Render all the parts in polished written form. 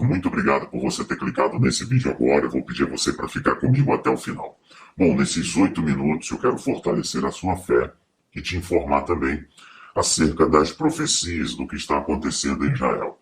muito obrigado por você ter clicado nesse vídeo agora. Eu vou pedir a você para ficar comigo até o final. Bom, nesses 8 minutos eu quero fortalecer a sua fé e te informar também acerca das profecias do que está acontecendo em Israel.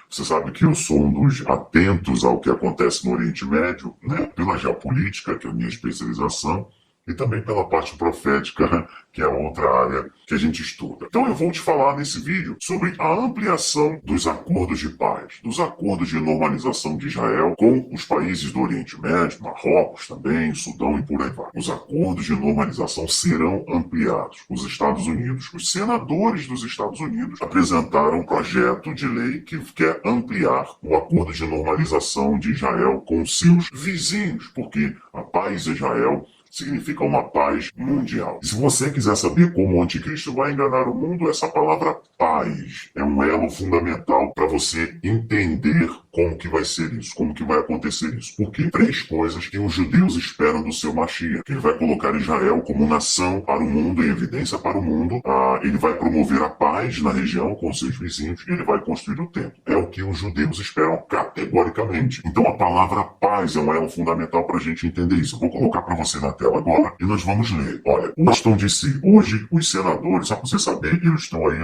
Você sabe que eu sou um dos atentos ao que acontece no Oriente Médio, né, pela geopolítica, que é a minha especialização, e também pela parte profética, que é outra área que a gente estuda. Então eu vou te falar nesse vídeo sobre a ampliação dos acordos de paz, dos acordos de normalização de Israel com os países do Oriente Médio, Marrocos também, Sudão e por aí vai. Os acordos de normalização serão ampliados. Os Estados Unidos, os senadores dos Estados Unidos apresentaram um projeto de lei que quer ampliar o acordo de normalização de Israel com seus vizinhos, porque a paz em Israel significa uma paz mundial. E se você quiser saber como o anticristo vai enganar o mundo, essa palavra paz é um elo fundamental para você entender como que vai ser isso, como que vai acontecer isso. Porque 3 coisas que os judeus esperam do seu Mashiach. Ele vai colocar Israel como nação para o mundo, em evidência para o mundo. Ele vai promover a paz na região com seus vizinhos e ele vai construir o templo. É o que os judeus esperam categoricamente. Então a palavra paz é um elo fundamental para a gente entender isso. Eu vou colocar para você na tela agora e nós vamos ler. Olha, Washington DC. Hoje os senadores, só para você saber, eles estão aí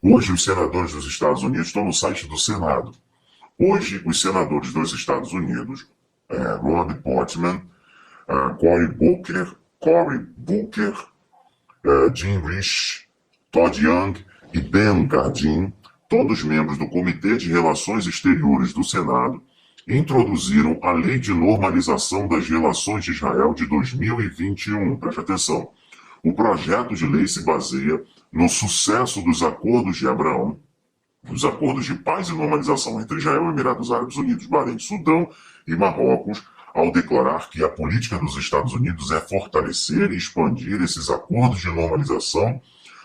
Hoje os senadores dos Estados Unidos estão no site do Senado. Hoje os senadores dos Estados Unidos, Rod Portman, Cory Booker, Jim Risch, Todd Young e Ben Cardin, todos membros do Comitê de Relações Exteriores do Senado, introduziram a Lei de Normalização das Relações de Israel de 2021. Preste atenção. O projeto de lei se baseia no sucesso dos acordos de Abraão, os acordos de paz e normalização entre Israel, Emirados Árabes Unidos, Bahrein, Sudão e Marrocos, ao declarar que a política dos Estados Unidos é fortalecer e expandir esses acordos de normalização,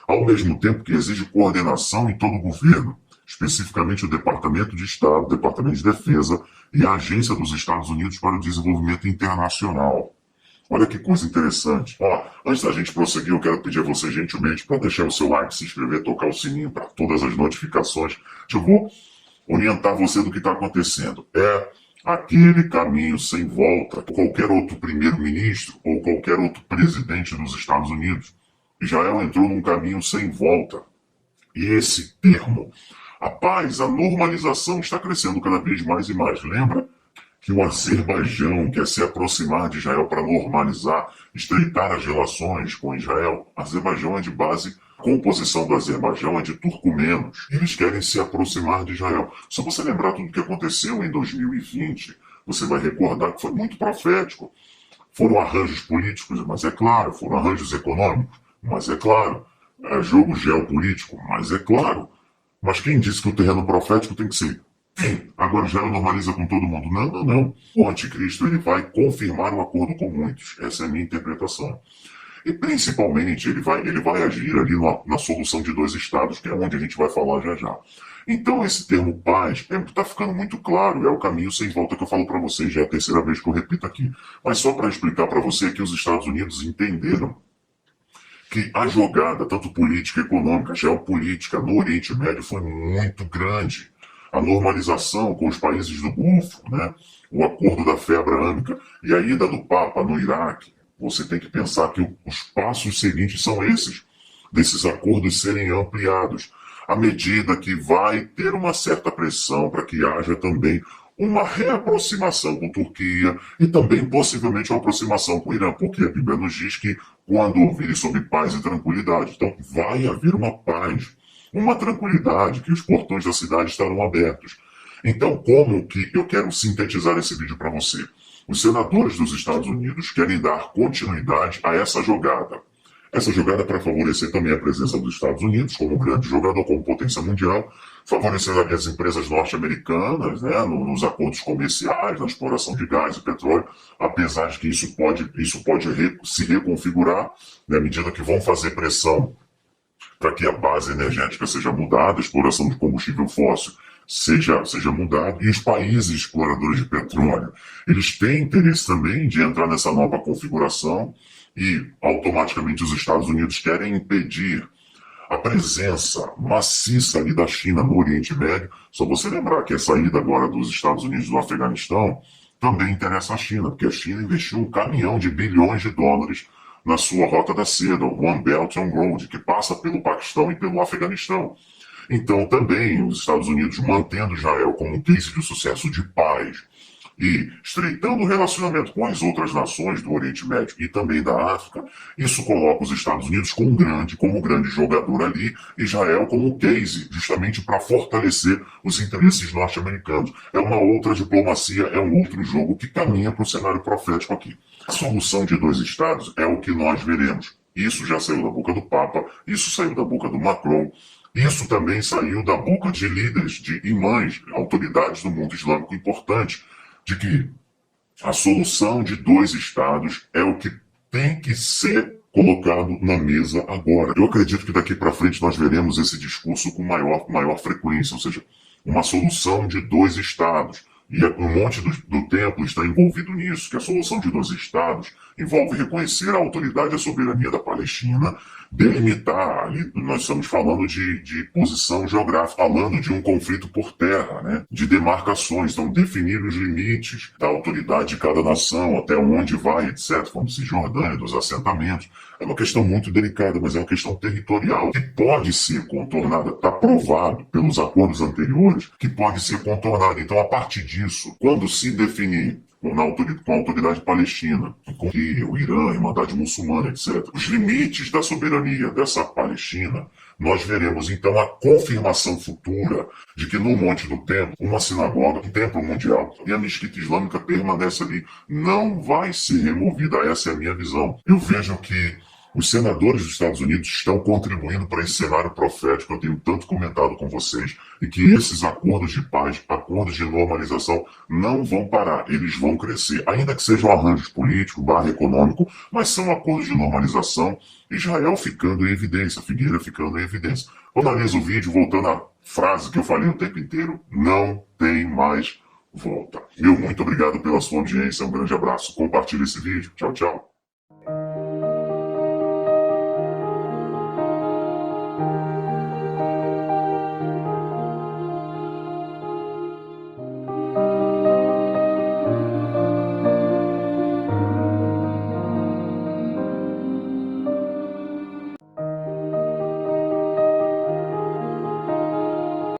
ao mesmo tempo que exige coordenação em todo o governo, especificamente o Departamento de Estado, o Departamento de Defesa e a Agência dos Estados Unidos para o Desenvolvimento Internacional. Olha que coisa interessante. Antes da gente prosseguir, eu quero pedir a você gentilmente para deixar o seu like, se inscrever, tocar o sininho para todas as notificações. Eu vou orientar você do que está acontecendo. É aquele caminho sem volta. Qualquer outro primeiro-ministro ou qualquer outro presidente dos Estados Unidos, Israel entrou num caminho sem volta. E esse termo, a paz, a normalização, está crescendo cada vez mais e mais. Lembra que o Azerbaijão quer se aproximar de Israel para normalizar, estreitar as relações com Israel? Azerbaijão é de base, a composição do Azerbaijão é de turcomenos. Eles querem se aproximar de Israel. Só você lembrar tudo o que aconteceu em 2020, você vai recordar que foi muito profético. Foram arranjos políticos, mas é claro, foram arranjos econômicos, mas é claro, é jogo geopolítico, mas é claro. Mas quem disse que o terreno profético tem que ser? Agora Israel normaliza com todo mundo. Não. O anticristo ele vai confirmar o acordo com muitos. Essa é a minha interpretação. E principalmente ele vai agir ali na solução de 2 estados, que é onde a gente vai falar já já. Então esse termo paz está ficando muito claro. É o caminho sem volta que eu falo para vocês. Já é a 3ª vez que eu repito aqui. Mas só para explicar para você que os Estados Unidos entenderam que a jogada, tanto política, econômica, geopolítica, no Oriente Médio foi muito grande. A normalização com os países do Golfo, né? O acordo da fé abraâmica e a ida do Papa no Iraque. Você tem que pensar que os passos seguintes são esses, desses acordos serem ampliados, à medida que vai ter uma certa pressão para que haja também uma reaproximação com Turquia e também possivelmente uma aproximação com o Irã, porque a Bíblia nos diz que quando ouvirem sobre paz e tranquilidade, então vai haver uma paz, uma tranquilidade, que os portões da cidade estarão abertos. Então, como que eu quero sintetizar esse vídeo para você? Os senadores dos Estados Unidos querem dar continuidade a essa jogada. Essa jogada para favorecer também a presença dos Estados Unidos como grande jogador, como potência mundial, favorecendo as empresas norte-americanas, né, nos acordos comerciais, na exploração de gás e petróleo, apesar de que isso pode se reconfigurar, né, à medida que vão fazer pressão para que a base energética seja mudada, a exploração de combustível fóssil seja mudada, e os países exploradores de petróleo, eles têm interesse também de entrar nessa nova configuração e automaticamente os Estados Unidos querem impedir a presença maciça ali da China no Oriente Médio. Só você lembrar que a saída agora dos Estados Unidos do Afeganistão também interessa a China, porque a China investiu um caminhão de bilhões de dólares na sua Rota da Seda, o One Belt and Road, que passa pelo Paquistão e pelo Afeganistão. Então, também, os Estados Unidos mantendo Israel como um case de sucesso de paz e estreitando o relacionamento com as outras nações do Oriente Médio e também da África, isso coloca os Estados Unidos como um grande jogador ali, Israel como um case, justamente para fortalecer os interesses norte-americanos. É uma outra diplomacia, é um outro jogo que caminha para o cenário profético aqui. A solução de dois estados é o que nós veremos. Isso já saiu da boca do Papa, isso saiu da boca do Macron, isso também saiu da boca de líderes, de imãs, autoridades do mundo islâmico importantes, de que a solução de dois estados é o que tem que ser colocado na mesa agora. Eu acredito que daqui para frente nós veremos esse discurso com maior frequência, ou seja, uma solução de dois estados. E um monte do tempo está envolvido nisso, que a solução de dois estados envolve reconhecer a autoridade e a soberania da Palestina, delimitar, ali nós estamos falando de posição geográfica, falando de um conflito por terra, né? De demarcações, então definir os limites da autoridade de cada nação, até onde vai, etc., como Cisjordânia, dos assentamentos. É uma questão muito delicada, mas é uma questão territorial que pode ser contornada, está provado pelos acordos anteriores que pode ser contornada. Então, a partir disso, quando se definir com a autoridade palestina, com o Irã, a Irmandade Muçulmana, etc., os limites da soberania dessa Palestina, nós veremos então a confirmação futura de que no Monte do Templo, uma sinagoga, um templo mundial, e a mesquita islâmica permanece ali, não vai ser removida. Essa é a minha visão. Eu vejo que os senadores dos Estados Unidos estão contribuindo para esse cenário profético que eu tenho tanto comentado com vocês, e que esses acordos de paz, acordos de normalização, não vão parar, eles vão crescer, ainda que sejam arranjos políticos, econômico, mas são acordos de normalização, Israel ficando em evidência, Figueira ficando em evidência. Finalizo o vídeo voltando à frase que eu falei o tempo inteiro: não tem mais volta. Muito obrigado pela sua audiência, um grande abraço, compartilhe esse vídeo, tchau, tchau.